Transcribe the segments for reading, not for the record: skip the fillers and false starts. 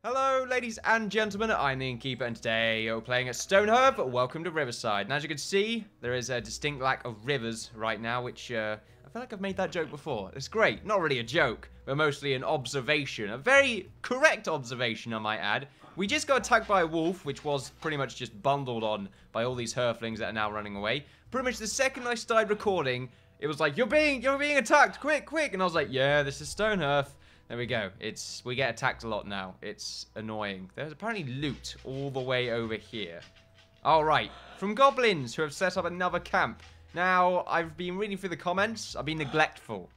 Hello, ladies and gentlemen, I'm the Innkeeper, and today we're playing at Stonehearth. Welcome to Riverside. And as you can see, there is a distinct lack of rivers right now, which I feel like I've made that joke before. It's great. Not really a joke, but mostly an observation. A very correct observation, I might add. We just got attacked by a wolf, which was pretty much just bundled on by all these Hearthlings that are now running away. Pretty much the second I started recording, it was like, you're being attacked, quick. And I was like, yeah, this is Stonehearth. There we go. We get attacked a lot now. It's annoying. There's apparently loot all the way over here. Alright. From goblins who have set up another camp. Now, I've been reading through the comments. I've been neglectful.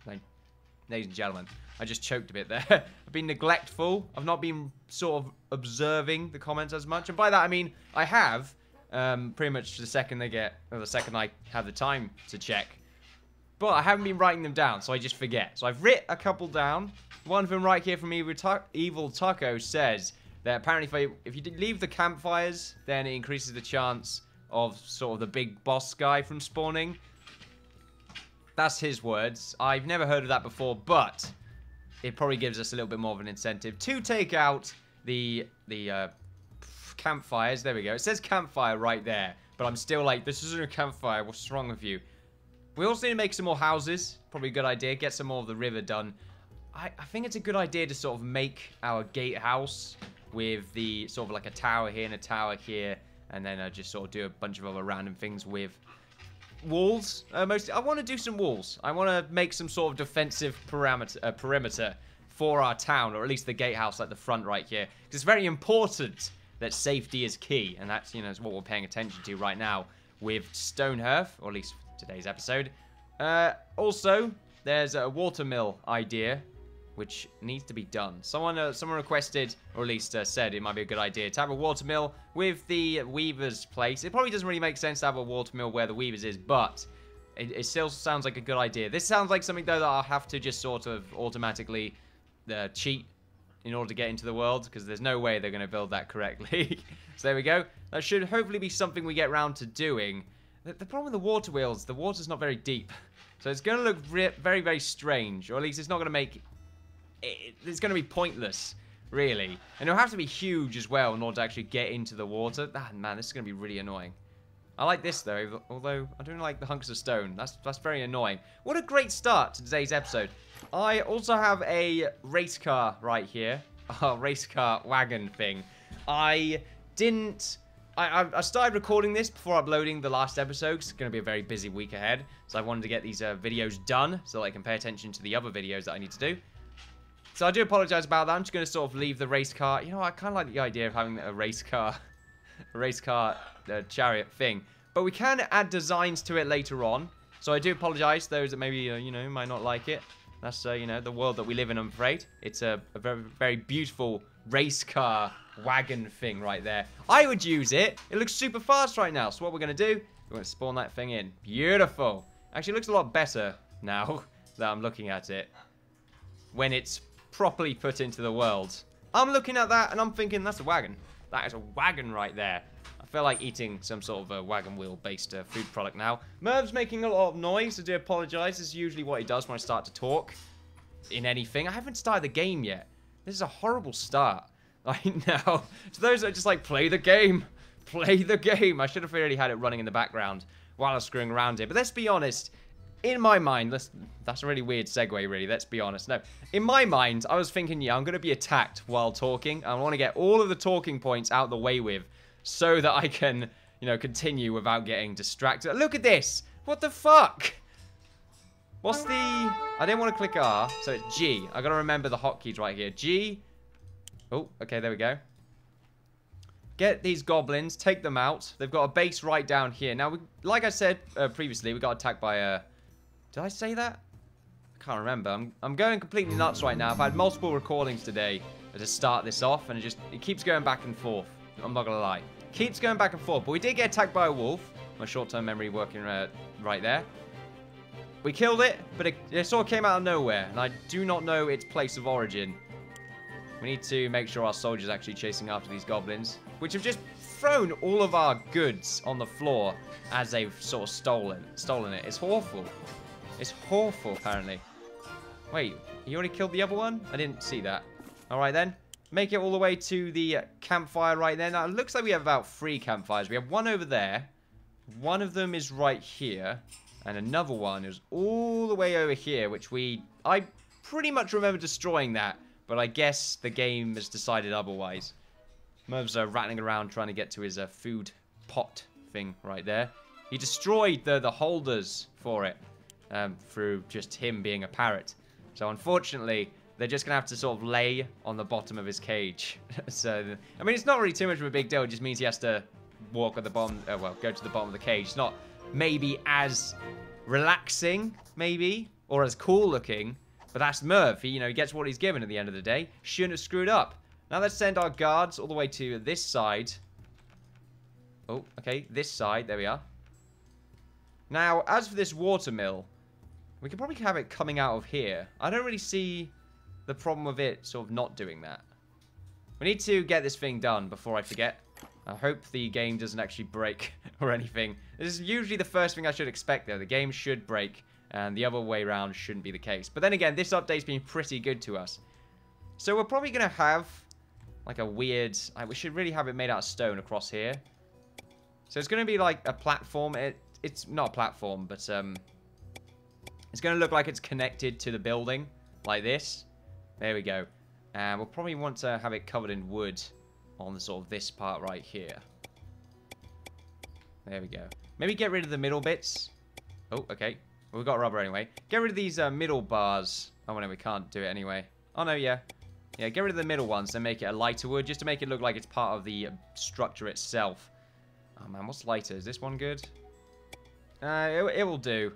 Ladies and gentlemen, I just choked a bit there. I've been neglectful. I've not been sort of observing the comments as much. And by that, I mean, I have. Pretty much the second the second I have the time to check. But I haven't been writing them down, so I just forget. So I've written a couple down. One of them right here from Evil Taco says that apparently if you leave the campfires, then it increases the chance of sort of the big boss guy from spawning. That's his words. I've never heard of that before, but it probably gives us a little bit more of an incentive to take out the campfires. There we go. It says campfire right there, but I'm still like, this isn't a campfire. What's wrong with you? We also need to make some more houses. Probably a good idea. Get some more of the river done. I think it's a good idea to sort of make our gatehouse with the sort of like a tower here and a tower here. And then just sort of do a bunch of other random things with walls. Mostly, I want to do some walls. I want to make some sort of defensive perimeter for our town. Or at least the gatehouse at the front right here. Because it's very important that safety is key. And that's, you know, is what we're paying attention to right now with Stonehearth. Or at least today's episode. Also, there's a watermill idea, which needs to be done. Someone requested, or at least said it might be a good idea to have a watermill with the weaver's place. It probably doesn't really make sense to have a watermill where the weaver's is, but it still sounds like a good idea. This sounds like something, though, that I'll have to just sort of automatically cheat in order to get into the world, because there's no way they're going to build that correctly. So there we go. That should hopefully be something we get around to doing. The problem with the water wheels, the water's not very deep. So it's going to look very, very strange. Or at least it's not going to make... It's going to be pointless, really. And it'll have to be huge as well in order to actually get into the water. Ah, man, this is going to be really annoying. I like this, though. Although, I don't like the hunks of stone. That's very annoying. What a great start to today's episode. I also have a race car right here. A race car wagon thing. I started recording this before uploading the last episode, because it's going to be a very busy week ahead. So I wanted to get these videos done so that I can pay attention to the other videos that I need to do. So I do apologize about that. I'm just going to sort of leave the race car. You know, I kind of like the idea of having a race car chariot thing. But we can add designs to it later on. So I do apologize to those that maybe, you know, might not like it. That's, you know, the world that we live in, I'm afraid. It's a very, very beautiful race car wagon thing right there. I would use it. It looks super fast right now. So what we're going to do, we're going to spawn that thing in. Beautiful. Actually, it looks a lot better now that I'm looking at it. When it's properly put into the world. I'm looking at that and I'm thinking, that's a wagon. That is a wagon right there. I feel like eating some sort of a wagon wheel based food product now. Merv's making a lot of noise. I do apologize. This is usually what he does when I start to talk in anything. I haven't started the game yet. This is a horrible start. I know. To those that just like, play the game. Play the game. I should have already had it running in the background while I was screwing around here. But let's be honest. In my mind, that's a really weird segue, really. Let's be honest. No, in my mind, I was thinking, yeah, I'm going to be attacked while talking. I want to get all of the talking points out the way with, so that I can, you know, continue without getting distracted. Look at this. What the fuck? What's the... I didn't want to click R, so it's G. I got to remember the hotkeys right here. G. Oh, okay, there we go. Get these goblins, take them out. They've got a base right down here. Now, like I said previously, we got attacked by a... Did I say that? I can't remember. I'm going completely nuts right now. I've had multiple recordings today to start this off, and it keeps going back and forth. I'm not going to lie. Keeps going back and forth. But we did get attacked by a wolf. My short-term memory working right there. We killed it, but it sort of came out of nowhere, and I do not know its place of origin. We need to make sure our soldiers are actually chasing after these goblins, which have just thrown all of our goods on the floor as they've sort of stolen it. It's awful. It's awful, apparently. Wait, you already killed the other one? I didn't see that. Alright then. make it all the way to the campfire right there. Now, it looks like we have about 3 campfires. We have one over there. One of them is right here. And another one is all the way over here, which I pretty much remember destroying that. But I guess the game has decided otherwise. Merv's rattling around trying to get to his food pot thing right there. He destroyed the holders for it through just him being a parrot. So unfortunately, they're just going to have to sort of lay on the bottom of his cage. So, I mean, it's not really too much of a big deal. It just means he has to walk at the bottom, well, go to the bottom of the cage. It's not maybe as relaxing, maybe, or as cool looking. But that's Merv. He gets what he's given at the end of the day. Shouldn't have screwed up. Now let's send our guards all the way to this side. Oh, okay, this side. There we are. Now, as for this watermill, we could probably have it coming out of here. I don't really see the problem with it sort of not doing that. We need to get this thing done before I forget. I hope the game doesn't actually break or anything. This is usually the first thing I should expect, though. The game should break, and the other way around shouldn't be the case. But then again, this update's been pretty good to us. So we're probably going to have like a weird... we should really have it made out of stone across here. So it's going to be like a platform. It's not a platform, but it's going to look like it's connected to the building, like this. There we go. And we'll probably want to have it covered in wood on the sort of this part right here. There we go. Maybe get rid of the middle bits. Oh, okay. Well, we've got rubber anyway. Get rid of these middle bars. Oh, no, we can't do it anyway. Oh, no, yeah. Yeah, get rid of the middle ones and make it a lighter wood, just to make it look like it's part of the structure itself. Oh, man, what's lighter? Is this one good? It will do.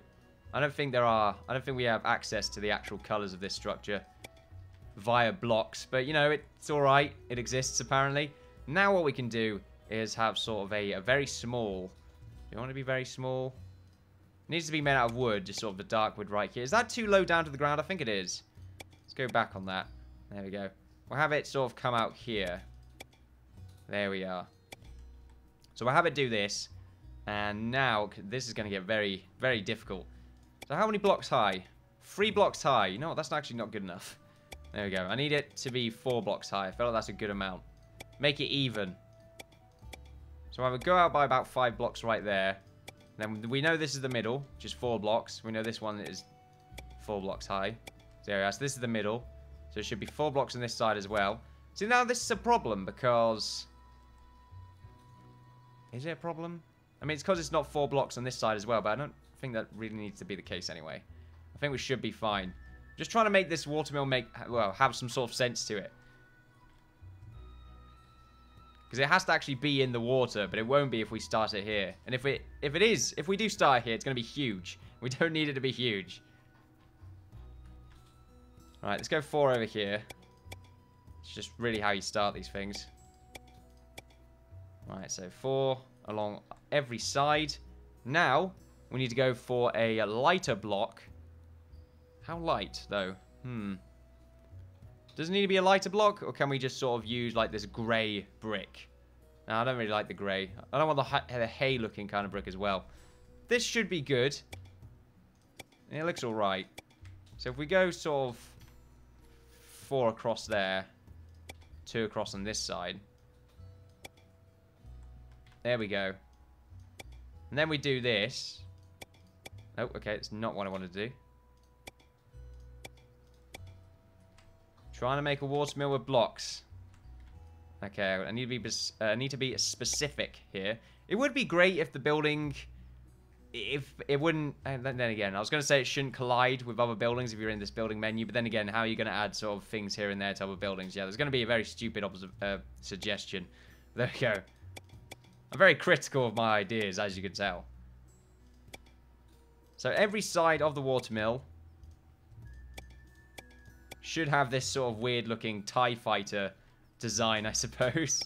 I don't think we have access to the actual colors of this structure via blocks, but it's alright. It exists apparently. Now what we can do is have sort of a very small... Do you want to be very small? It needs to be made out of wood, just sort of the dark wood right here. Is that too low down to the ground? I think it is. Let's go back on that. There we go. We'll have it sort of come out here. There we are. So we'll have it do this. And now, this is going to get very, very difficult. So how many blocks high? 3 blocks high. You know what? That's actually not good enough. There we go. I need it to be 4 blocks high. I feel like that's a good amount. Make it even. So I would go out by about 5 blocks right there. Then we know this is the middle, which is 4 blocks. We know this one is 4 blocks high. So there we are. So this is the middle. So it should be 4 blocks on this side as well. See, now this is a problem because... Is it a problem? I mean, it's because it's not 4 blocks on this side as well, but I don't think that really needs to be the case anyway. I think we should be fine. Just trying to make this watermill have some sort of sense to it. Because it has to actually be in the water, but it won't be if we start it here. And if we do start here, it's going to be huge. We don't need it to be huge. Alright, let's go 4 over here. It's just really how you start these things. Alright, so 4 along every side. Now, we need to go for a lighter block. How light, though? Does it need to be a lighter block, or can we just sort of use, like, this grey brick? No, I don't really like the grey. I don't want the hay-looking kind of brick as well. This should be good. It looks alright. So if we go sort of 4 across there, 2 across on this side. There we go. And then we do this. Oh, okay, it's not what I wanted to do. Trying to make a watermill with blocks. Okay, I need to be specific here. It would be great if the building, if it wouldn't. And then again, I was going to say it shouldn't collide with other buildings if you're in this building menu. But then again, how are you going to add sort of things here and there to other buildings? Yeah, there's going to be a very stupid suggestion. There we go. I'm very critical of my ideas, as you can tell. So every side of the watermill should have this sort of weird-looking TIE fighter design, I suppose.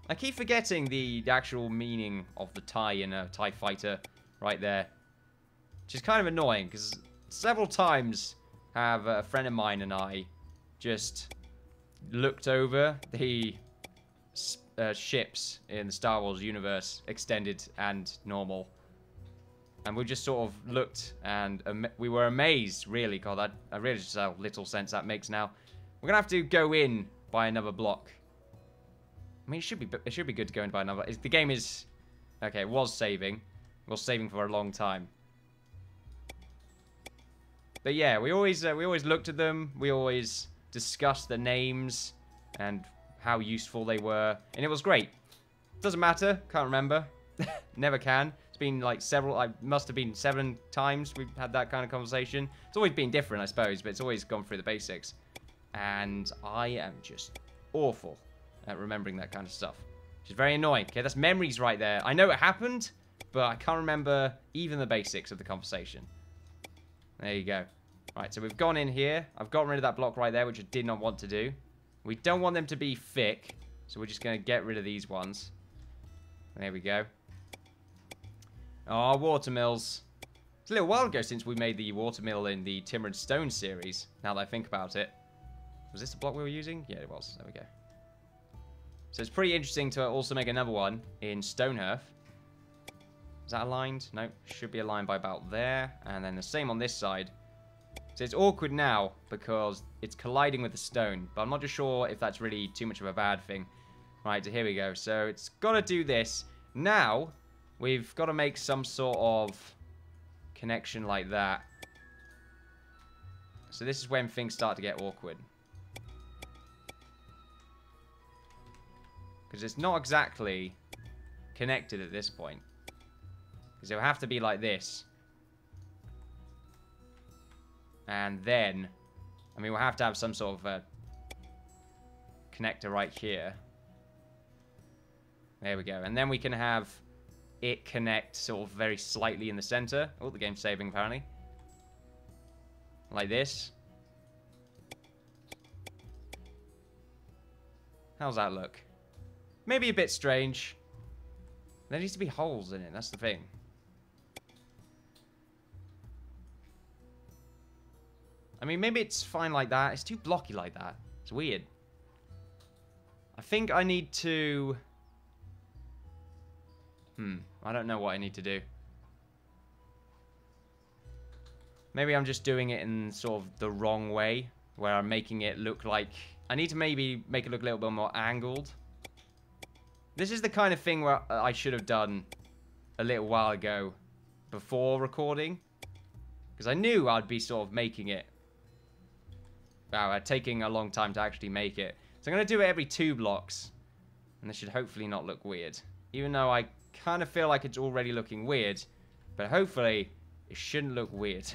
I keep forgetting the actual meaning of the TIE in a TIE fighter right there. Which is kind of annoying, because several times have a friend of mine and I just looked over the ships in the Star Wars universe, extended and normal. And we just sort of looked, and we were amazed, really. God, I really just how little sense that makes now. We're gonna have to go in by another block. I mean, it should be good to go in by another. The game is okay. It was saving. It was saving for a long time. But yeah, we always looked at them. We always discussed the names and how useful they were, and it was great. Doesn't matter. Can't remember. Never can. It's been like several. I must have been 7 times we've had that kind of conversation. It's always been different, I suppose, but it's always gone through the basics. And I am just awful at remembering that kind of stuff, which is very annoying. Okay, that's memories right there. I know it happened, but I can't remember even the basics of the conversation. There you go. Right, so we've gone in here. I've gotten rid of that block right there, which I did not want to do. We don't want them to be thick, so we're just going to get rid of these ones. There we go. Oh, watermills. It's a little while ago since we made the watermill in the Timber and Stone series, now that I think about it. Was this the block we were using? Yeah, it was. There we go. So it's pretty interesting to also make another one in Stonehearth. Is that aligned? No, should be aligned by about there. And then the same on this side. So it's awkward now because it's colliding with the stone. But I'm not just sure if that's really too much of a bad thing. Right, so here we go. So it's got to do this. Now, we've got to make some sort of connection like that. So this is when things start to get awkward. Because it's not exactly connected at this point. Because it'll have to be like this. And then, I mean, we'll have to have some sort of connector right here. There we go. And then we can have it connect sort of very slightly in the center. Oh, the game's saving apparently. Like this. How's that look? Maybe a bit strange. There needs to be holes in it, that's the thing. I mean, maybe it's fine like that. It's too blocky like that. It's weird. I think I need to... I don't know what I need to do. Maybe I'm just doing it in sort of the wrong way, where I'm making it look like... I need to maybe make it look a little bit more angled. This is the kind of thing where I should have done a little while ago before recording. Because I knew I'd be sort of making it. Wow, taking a long time to actually make it. So I'm going to do it every 2 blocks. And this should hopefully not look weird. Even though I kind of feel like it's already looking weird. But hopefully it shouldn't look weird.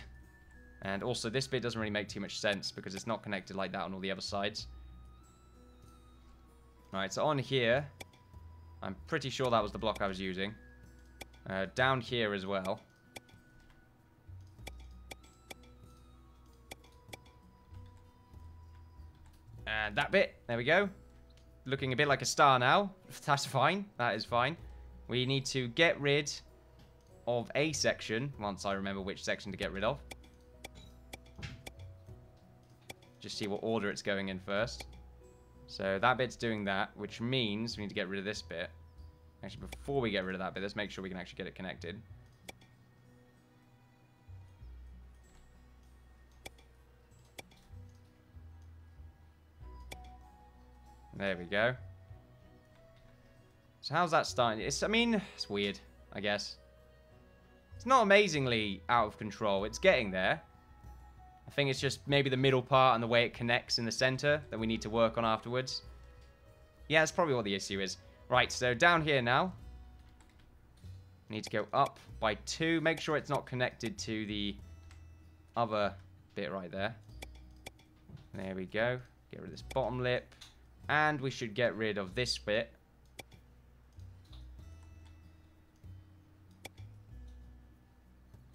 And also this bit doesn't really make too much sense because it's not connected like that on all the other sides. Alright, so on here, I'm pretty sure that was the block I was using. Down here as well. And that bit, there we go. Looking a bit like a star now. That's fine, that is fine. We need to get rid of a section, once I remember which section to get rid of. Just see what order it's going in first. So that bit's doing that, which means we need to get rid of this bit. Actually, before we get rid of that bit, let's make sure we can actually get it connected. There we go. So how's that starting? I mean, it's weird, I guess. It's not amazingly out of control. It's getting there. I think it's just maybe the middle part and the way it connects in the center that we need to work on afterwards. Yeah, that's probably what the issue is. Right, so down here now. We need to go up by 2. Make sure it's not connected to the other bit right there. There we go. Get rid of this bottom lip. And we should get rid of this bit.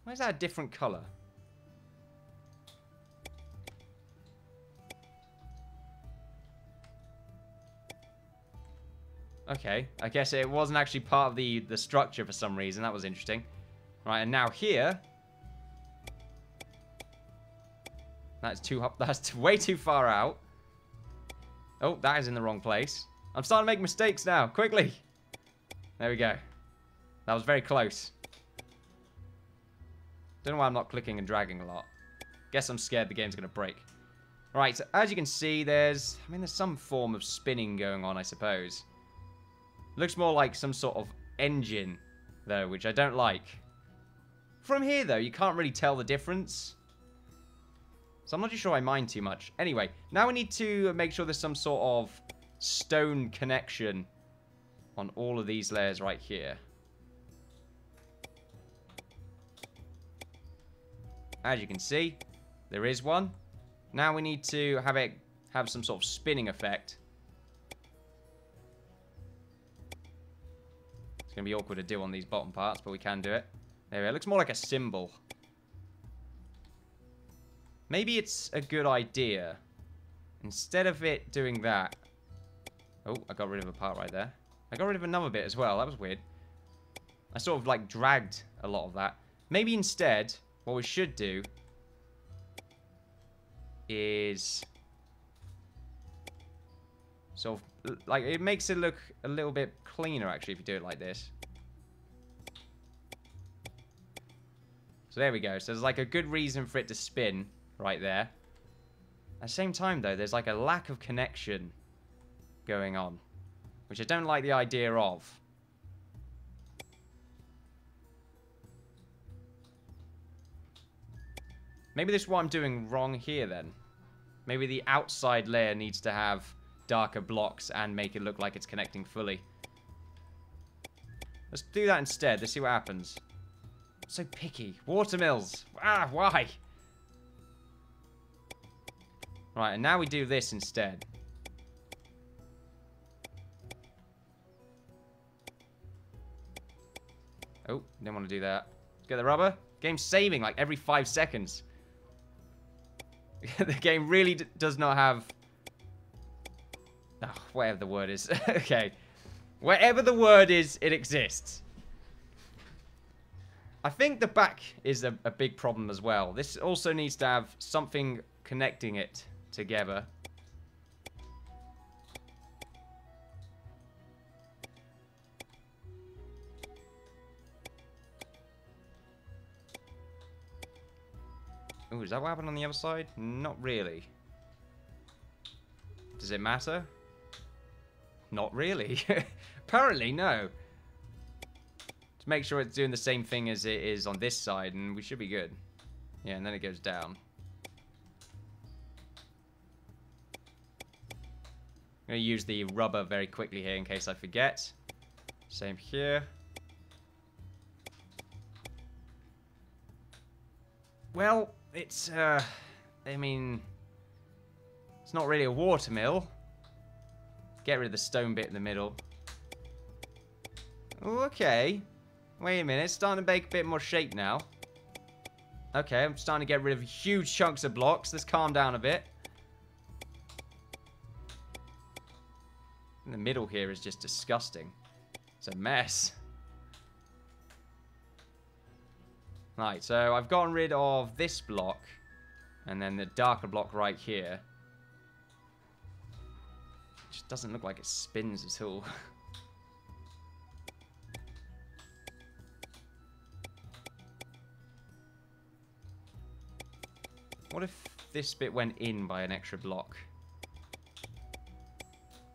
Why is that a different color? Okay, I guess it wasn't actually part of the structure for some reason. That was interesting. Right, and now here... That's way too far out. Oh, that is in the wrong place. I'm starting to make mistakes now. Quickly. There we go. That was very close. Don't know why I'm not clicking and dragging a lot. Guess I'm scared the game's going to break. Right, so as you can see, there's some form of spinning going on, I suppose. Looks more like some sort of engine, though, which I don't like. From here, though, you can't really tell the difference. So I'm not too sure I mind too much. Anyway, now we need to make sure there's some sort of stone connection on all of these layers right here. As you can see, there is one. Now we need to have some sort of spinning effect. It's going to be awkward to do on these bottom parts, but we can do it. There we go. It looks more like a symbol. Maybe it's a good idea. Instead of it doing that... Oh, I got rid of a part right there. I got rid of another bit as well. That was weird. I sort of, like, dragged a lot of that. Maybe instead, what we should do is sort of, like, it makes it look a little bit cleaner, actually, if you do it like this. So there we go. So there's, like, a good reason for it to spin right there. At the same time, though, there's, like, a lack of connection going on, which I don't like the idea of. Maybe this is what I'm doing wrong here, then. Maybe the outside layer needs to have darker blocks and make it look like it's connecting fully. Let's do that instead. Let's see what happens. I'm so picky. Watermills. Ah, why? Right, and now we do this instead. Oh, didn't want to do that. Get the rubber. Game's saving like every 5 seconds. The game really does not have... Oh, whatever the word is. Okay. Wherever the word is, it exists. I think the back is a big problem as well. This also needs to have something connecting it together. Ooh, is that what happened on the other side? Not really. Does it matter? Not really. Apparently, no. To make sure it's doing the same thing as it is on this side, and we should be good. Yeah, and then it goes down. I'm going to use the rubber very quickly here in case I forget. Same here. Well, it's, I mean, it's not really a watermill. Get rid of the stone bit in the middle. Ooh, okay. Wait a minute, it's starting to make a bit more shape now. Okay, I'm starting to get rid of huge chunks of blocks. Let's calm down a bit. In the middle here is just disgusting. It's a mess. Right, so I've gotten rid of this block. And then the darker block right here. It just doesn't look like it spins at all. What if this bit went in by an extra block?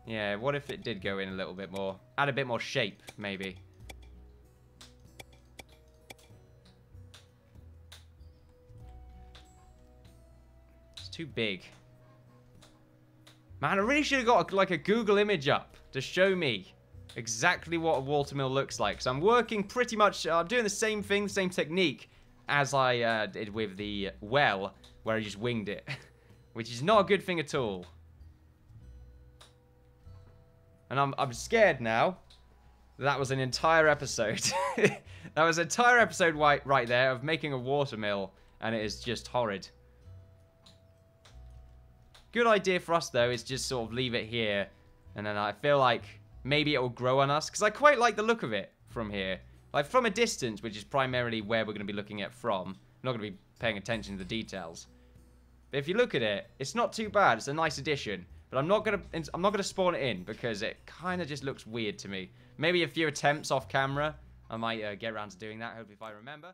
Yeah, what if it did go in a little bit more? Add a bit more shape, maybe. It's too big. Man, I really should have got like a Google image up to show me exactly what a watermill looks like. So I'm working pretty much, I'm doing the same thing, the same technique as I did with the well, where I just winged it. Which is not a good thing at all. And I'm scared now. That was an entire episode. That was an entire episode right there of making a watermill. And it is just horrid. Good idea for us, though, is just sort of leave it here. And then I feel like maybe it will grow on us. Because I quite like the look of it from here. Like, from a distance, which is primarily where we're going to be looking at from. I'm not going to be paying attention to the details. But if you look at it, it's not too bad. It's a nice addition. But I'm not gonna spawn it in because it kind of just looks weird to me. Maybe a few attempts off camera, I might get around to doing that. Hopefully, if I remember.